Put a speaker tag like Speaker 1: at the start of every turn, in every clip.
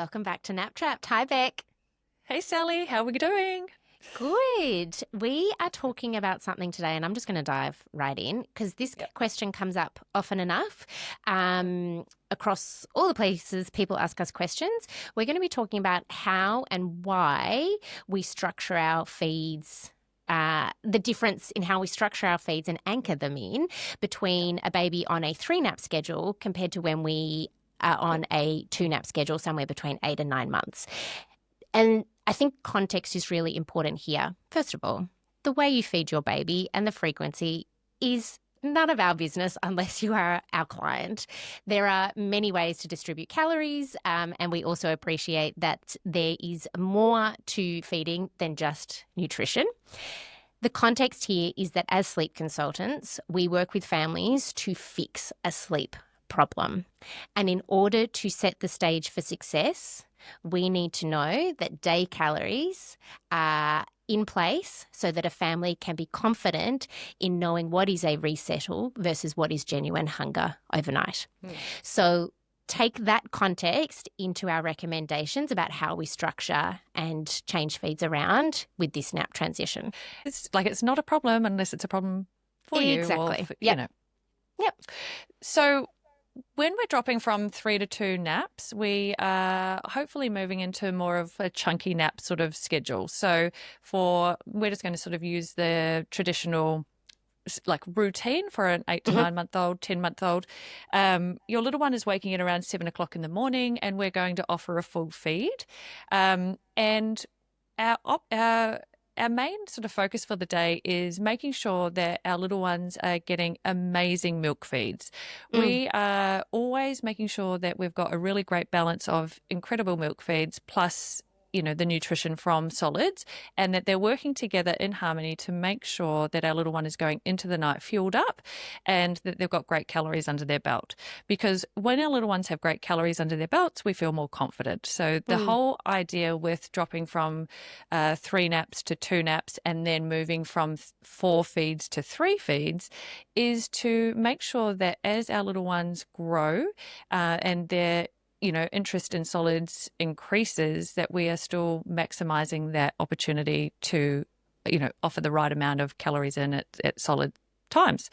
Speaker 1: Welcome back to Nap Trapped. Hi, Beck.
Speaker 2: Hey Sally, how are we doing?
Speaker 1: Good. We are talking about something today, and I'm just going to dive right in because this
Speaker 2: Yep.
Speaker 1: question comes up often enough across all the places people ask us questions. We're going to be talking about how and why we structure our feeds. The difference in how we structure our feeds and anchor them in between a baby on a 3-nap schedule compared to when we are on a 2-nap schedule, somewhere between 8 and 9 months. And I think context is really important here. First of all, the way you feed your baby and the frequency is none of our business unless you are our client. There are many ways to distribute calories, and we also appreciate that there is more to feeding than just nutrition. The context here is that as sleep consultants, we work with families to fix a sleep problem. And in order to set the stage for success, we need to know that day calories are in place so that a family can be confident in knowing what is a resettle versus what is genuine hunger overnight. So take that context into our recommendations about how we structure and change feeds around with this nap transition.
Speaker 2: It's not a problem unless it's a problem for you
Speaker 1: Exactly.
Speaker 2: or for,
Speaker 1: Yep. Yep.
Speaker 2: So when we're dropping from 3 to 2 naps, we are hopefully moving into more of a chunky nap sort of schedule. So we're just going to sort of use the traditional like routine for an 8 to 9-month-old, 10-month-old. Your little one is waking at around 7 o'clock in the morning, and we're going to offer a full feed. And our main sort of focus for the day is making sure that our little ones are getting amazing milk feeds. We are always making sure that we've got a really great balance of incredible milk feeds plus the nutrition from solids, and that they're working together in harmony to make sure that our little one is going into the night fueled up and that they've got great calories under their belt. Because when our little ones have great calories under their belts, we feel more confident. So the whole idea with dropping from 3 naps to 2 naps and then moving from 4 feeds to 3 feeds is to make sure that as our little ones grow and their interest in solids increases, that we are still maximizing that opportunity to, offer the right amount of calories in at solid times.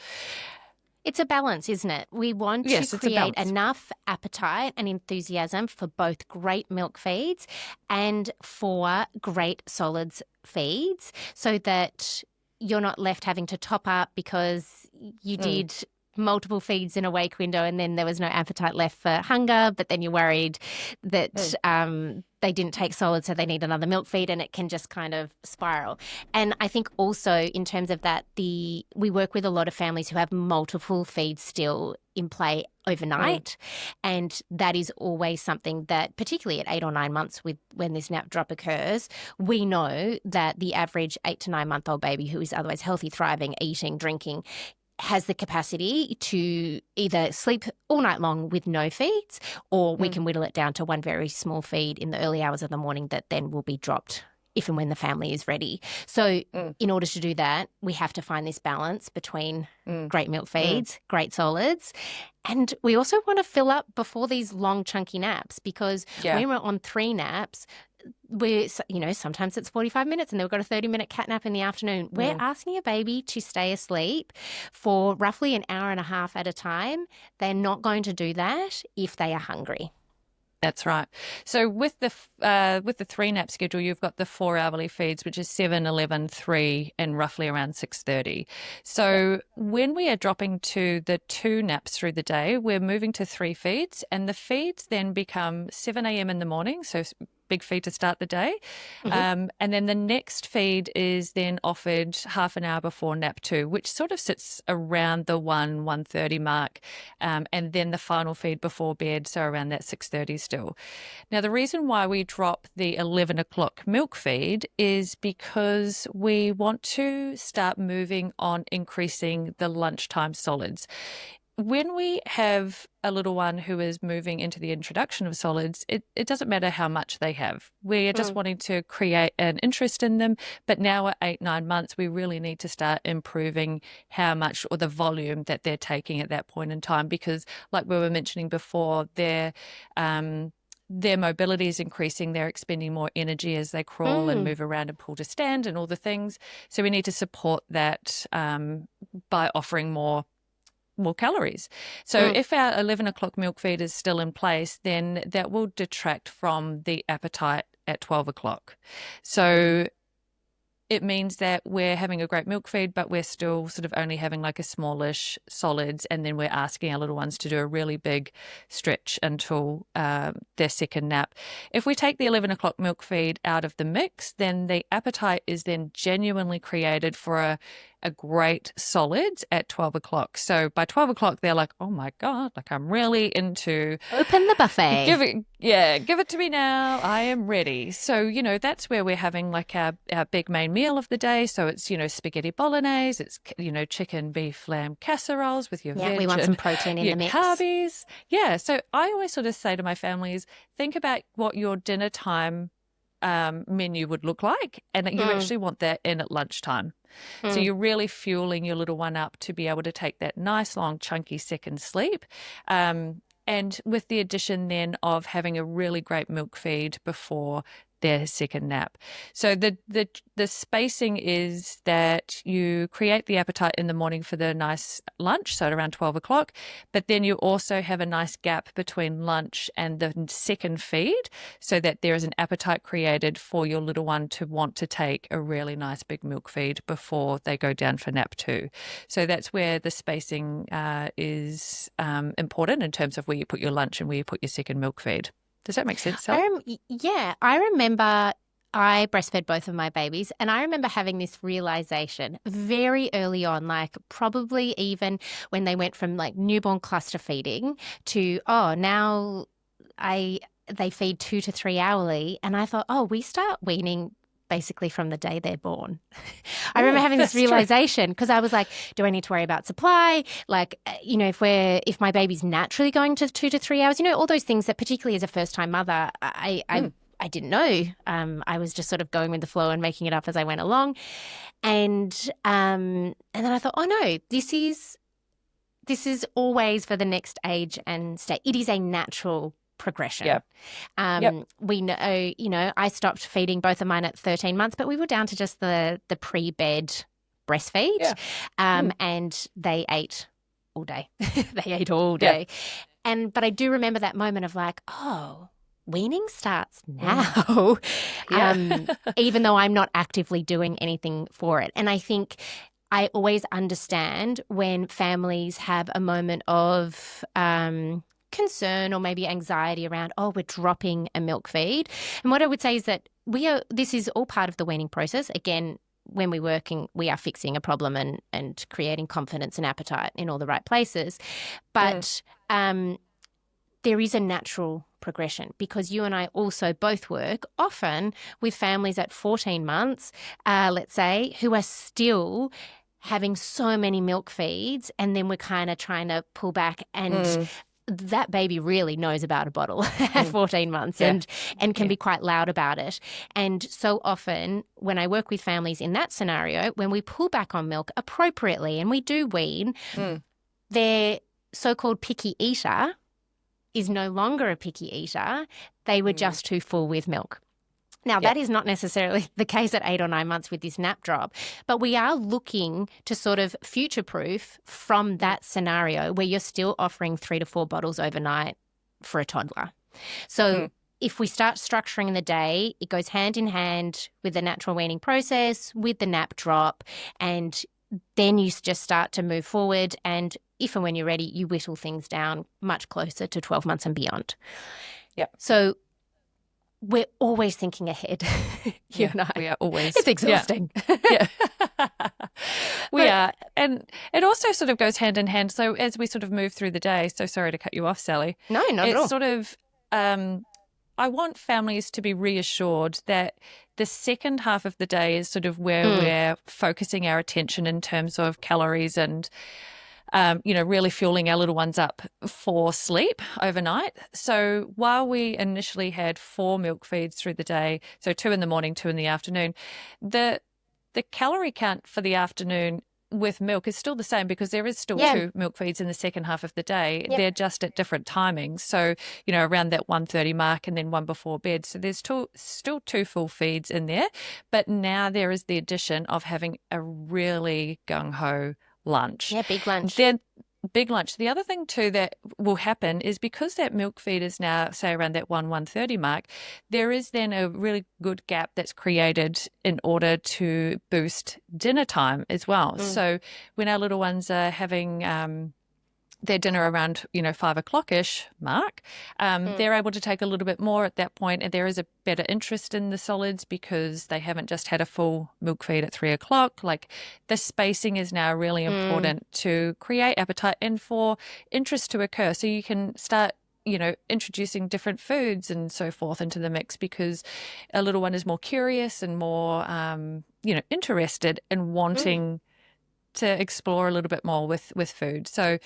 Speaker 1: It's a balance, isn't it? We want to
Speaker 2: Yes, it's a
Speaker 1: create
Speaker 2: balance.
Speaker 1: enough appetite and enthusiasm for both great milk feeds and for great solids feeds so that you're not left having to top up because you did multiple feeds in a wake window and then there was no appetite left for hunger, but then you're worried that they didn't take solids, so they need another milk feed, and it can just kind of spiral. And I think also in terms of that, we work with a lot of families who have multiple feeds still in play overnight. And that is always something that, particularly at 8 or 9 months when this nap drop occurs, we know that the average 8 to 9-month-old baby who is otherwise healthy, thriving, eating, drinking, has the capacity to either sleep all night long with no feeds, or we can whittle it down to one very small feed in the early hours of the morning that then will be dropped if and when the family is ready. So in order to do that, we have to find this balance between great milk feeds, great solids, and we also want to fill up before these long chunky naps, because when we're on 3 naps, sometimes it's 45 minutes and they've got a 30-minute cat nap in the afternoon. We're asking a baby to stay asleep for roughly an hour and a half at a time. They're not going to do that if they are hungry.
Speaker 2: That's right. So with the 3-nap schedule, you've got the 4 hourly feeds, which is 7, 11, 3, and roughly around 6:30. So when we are dropping to the 2 naps through the day, we're moving to 3 feeds, and the feeds then become 7 a.m. in the morning, so big feed to start the day. And then the next feed is then offered half an hour before nap 2, which sort of sits around the 1:30 mark. And then the final feed before bed, so around that 6:30 still. Now, the reason why we drop the 11 o'clock milk feed is because we want to start moving on increasing the lunchtime solids. When we have a little one who is moving into the introduction of solids, it doesn't matter how much they have. We are just wanting to create an interest in them. But now at 8, 9 months, we really need to start improving how much or the volume that they're taking at that point in time. Because like we were mentioning before, their mobility is increasing. They're expending more energy as they crawl and move around and pull to stand and all the things. So we need to support that by offering more calories. So if our 11 o'clock milk feed is still in place, then that will detract from the appetite at 12 o'clock. So it means that we're having a great milk feed, but we're still sort of only having like a smallish solids, and then we're asking our little ones to do a really big stretch until their second nap. If we take the 11 o'clock milk feed out of the mix, then the appetite is then genuinely created for a great solids at 12 o'clock. So by 12 o'clock, they're like, oh my God, like I'm really into
Speaker 1: Open the buffet.
Speaker 2: give it to me now. I am ready. So, that's where we're having like our big main meal of the day. So it's, spaghetti bolognese, it's, chicken, beef, lamb casseroles with your veg.
Speaker 1: We want some protein in the mix.
Speaker 2: Carbies. Yeah. So I always sort of say to my families, think about what your dinner time menu would look like, and that you actually want that in at lunchtime. So you're really fueling your little one up to be able to take that nice long chunky second sleep, and with the addition then of having a really great milk feed before their second nap. So the spacing is that you create the appetite in the morning for the nice lunch, so at around 12 o'clock, but then you also have a nice gap between lunch and the second feed, so that there is an appetite created for your little one to want to take a really nice big milk feed before they go down for nap 2. So that's where the spacing is important in terms of where you put your lunch and where you put your second milk feed. Does that make sense, Sally?
Speaker 1: I remember I breastfed both of my babies, and I remember having this realization very early on, like probably even when they went from like newborn cluster feeding to, now they feed 2 to 3 hourly. And I thought, we start weaning basically from the day they're born. I remember having this realization because I was like, do I need to worry about supply? Like, if my baby's naturally going to 2 to 3 hours, all those things that particularly as a first-time mother, I didn't know. I was just sort of going with the flow and making it up as I went along. And then I thought, no, this is always for the next age and state. It is a natural progression. We know, I stopped feeding both of mine at 13 months, but we were down to just the pre-bed breastfeed, and they ate all day. They ate all day. But I do remember that moment of like, weaning starts now, even though I'm not actively doing anything for it. And I think I always understand when families have a moment of concern or maybe anxiety around, we're dropping a milk feed. And what I would say is that this is all part of the weaning process. Again, when we're working, we are fixing a problem and creating confidence and appetite in all the right places. But there is a natural progression because you and I also both work often with families at 14 months, let's say, who are still having so many milk feeds, and then we're kind of trying to pull back, and that baby really knows about a bottle at 14 months and can be quite loud about it. And so often when I work with families in that scenario, when we pull back on milk appropriately and we do wean, their so-called picky eater is no longer a picky eater. They were just too full with milk. Now, that is not necessarily the case at 8 or 9 months with this nap drop, but we are looking to sort of future-proof from that scenario where you're still offering 3 to 4 bottles overnight for a toddler. So if we start structuring the day, it goes hand in hand with the natural weaning process, with the nap drop, and then you just start to move forward, and if and when you're ready, you whittle things down much closer to 12 months and beyond. So we're always thinking ahead, you and I.
Speaker 2: We are always.
Speaker 1: It's exhausting.
Speaker 2: We are. And it also sort of goes hand in hand. So as we sort of move through the day, so sorry to cut you off, Sally.
Speaker 1: No, not at all.
Speaker 2: It's sort of, I want families to be reassured that the second half of the day is sort of where we're focusing our attention in terms of calories and really fueling our little ones up for sleep overnight. So while we initially had 4 milk feeds through the day, so 2 in the morning, 2 in the afternoon, the calorie count for the afternoon with milk is still the same because there is still
Speaker 1: Yeah.
Speaker 2: two milk feeds in the second half of the day.
Speaker 1: Yep.
Speaker 2: They're just at different timings. So, around that 1:30 mark and then one before bed. So there's still two full feeds in there. But now there is the addition of having a really gung-ho lunch.
Speaker 1: Yeah, big lunch.
Speaker 2: Then big lunch. The other thing too that will happen is because that milk feed is now, say, around that 1:30 mark, there is then a really good gap that's created in order to boost dinner time as well. So when our little ones are having their dinner around 5 o'clock-ish mark, they're able to take a little bit more at that point, and there is a better interest in the solids because they haven't just had a full milk feed at 3 o'clock. Like, the spacing is now really important to create appetite and for interest to occur, so you can start introducing different foods and so forth into the mix, because a little one is more curious and more interested in wanting to explore a little bit more with food. So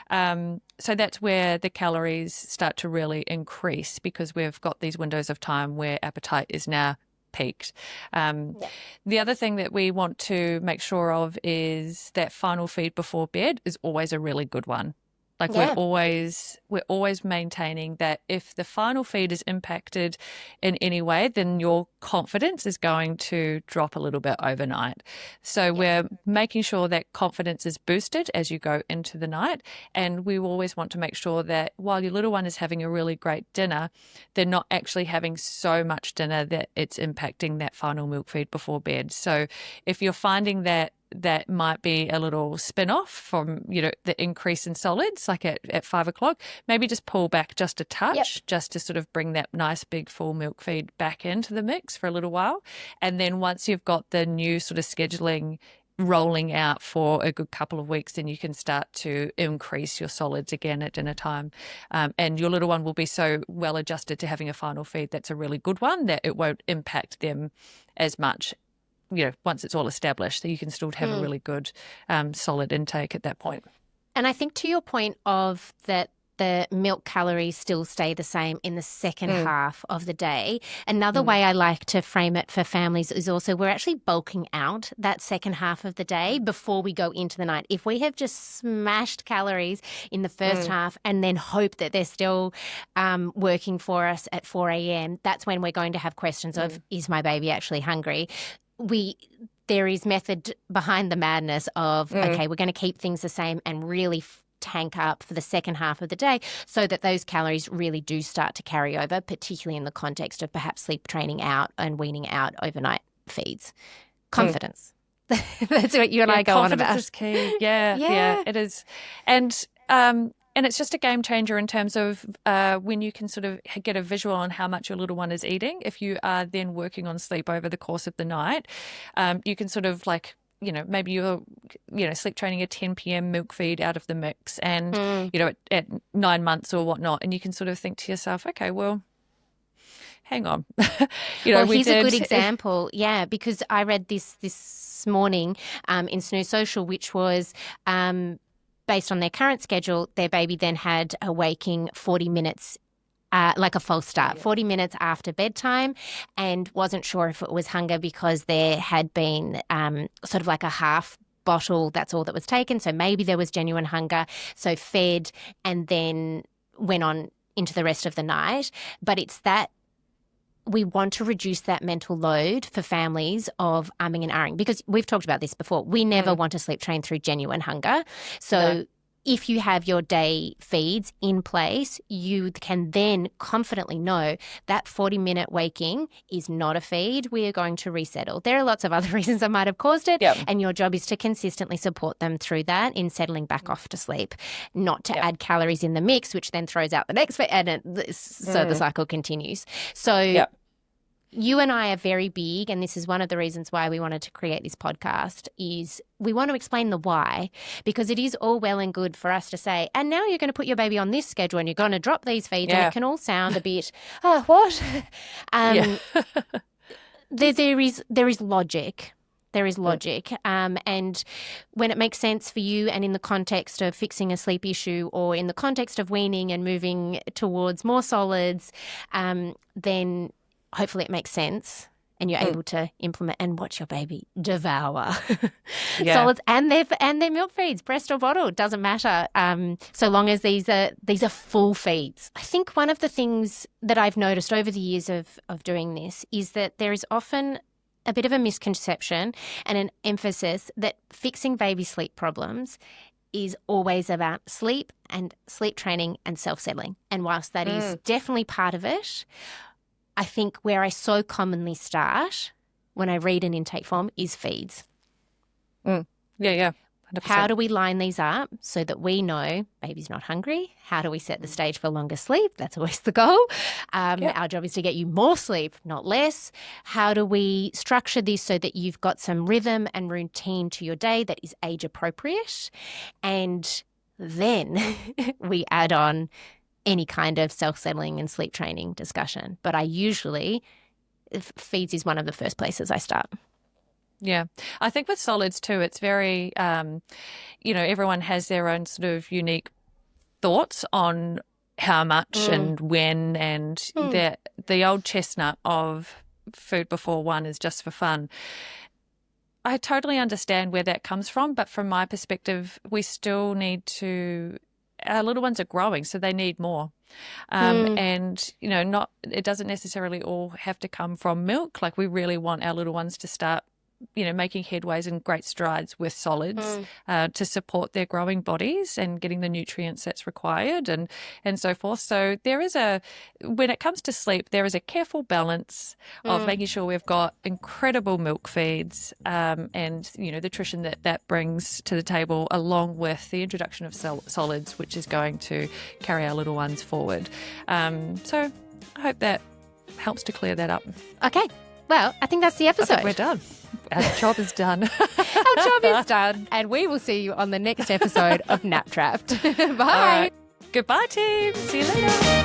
Speaker 2: that's where the calories start to really increase, because we've got these windows of time where appetite is now peaked. The other thing that we want to make sure of is that final feed before bed is always a really good one. Like, we're always maintaining that if the final feed is impacted in any way, then your confidence is going to drop a little bit overnight. So we're making sure that confidence is boosted as you go into the night. And we always want to make sure that while your little one is having a really great dinner, they're not actually having so much dinner that it's impacting that final milk feed before bed. So if you're finding that might be a little spin-off from, the increase in solids, like at 5 o'clock, maybe just pull back just a touch, just to sort of bring that nice big full milk feed back into the mix for a little while. And then once you've got the new sort of scheduling rolling out for a good couple of weeks, then you can start to increase your solids again at dinner time. And your little one will be so well adjusted to having a final feed that's a really good one that it won't impact them as much, once it's all established, that you can still have a really good solid intake at that point.
Speaker 1: And I think to your point of that the milk calories still stay the same in the second half of the day. Another way I like to frame it for families is also we're actually bulking out that second half of the day before we go into the night. If we have just smashed calories in the first half and then hope that they're still working for us at 4 a.m., that's when we're going to have questions of, is my baby actually hungry? There is method behind the madness of, okay, we're going to keep things the same and really tank up for the second half of the day so that those calories really do start to carry over, particularly in the context of perhaps sleep training out and weaning out overnight feeds. Confidence. That's what you and I go on about.
Speaker 2: Confidence is key. Yeah, it is. And it's just a game changer in terms of when you can sort of get a visual on how much your little one is eating. If you are then working on sleep over the course of the night, you can sort of maybe you're, sleep training a 10 p.m. milk feed out of the mix and, at 9 months or whatnot. And you can sort of think to yourself, okay, well, hang on.
Speaker 1: Here's a good example. Yeah, because I read this morning in Snoo Social, which was based on their current schedule, their baby then had a waking 40 minutes like a false start, 40 minutes after bedtime, and wasn't sure if it was hunger because there had been sort of like a half bottle, that's all that was taken. So maybe there was genuine hunger. So fed and then went on into the rest of the night. But it's that we want to reduce that mental load for families of umming and ahhing, because we've talked about this before. We never want to sleep train through genuine hunger. So if you have your day feeds in place, you can then confidently know that 40-minute waking is not a feed. We are going to resettle. There are lots of other reasons that might have caused it, and your job is to consistently support them through that in settling back off to sleep, not to add calories in the mix, which then throws out the next feed, and so the cycle continues. So you and I are very big, and this is one of the reasons why we wanted to create this podcast, is we want to explain the why, because it is all well and good for us to say, and now you're going to put your baby on this schedule and you're going to drop these feeds, and it can all sound a bit, what? There is logic. There is logic. And when it makes sense for you and in the context of fixing a sleep issue or in the context of weaning and moving towards more solids, then hopefully it makes sense and you're able to implement and watch your baby devour
Speaker 2: Yeah.
Speaker 1: solids and their milk feeds, breast or bottle, doesn't matter. So long as these are full feeds. I think one of the things that I've noticed over the years of doing this is that there is often a bit of a misconception and an emphasis that fixing baby sleep problems is always about sleep and sleep training and self-settling. And whilst that is definitely part of it, I think where I so commonly start when I read an intake form is feeds.
Speaker 2: Yeah, 100%.
Speaker 1: How do we line these up so that we know baby's not hungry? How do we set the stage for longer sleep? That's always the goal. Our job is to get you more sleep, not less. How do we structure this so that you've got some rhythm and routine to your day that is age appropriate? And then we add on any kind of self-settling and sleep training discussion. But I usually, feeds is one of the first places I start.
Speaker 2: Yeah. I think with solids too, it's very, everyone has their own sort of unique thoughts on how much and when, and the old chestnut of food before one is just for fun. I totally understand where that comes from, but from my perspective, we still need to, our little ones are growing, so they need more. And, it doesn't necessarily all have to come from milk. Like, we really want our little ones to start making headways and great strides with solids to support their growing bodies and getting the nutrients that's required and so forth. So when it comes to sleep, there is a careful balance of making sure we've got incredible milk feeds and, nutrition that brings to the table, along with the introduction of solids, which is going to carry our little ones forward. So I hope that helps to clear that up.
Speaker 1: Okay. Well, I think that's the episode.
Speaker 2: I think we're done. Our job is done.
Speaker 1: Our job is done. And we will see you on the next episode of Nap Trapped. Bye.
Speaker 2: All right. Goodbye, team. See you later.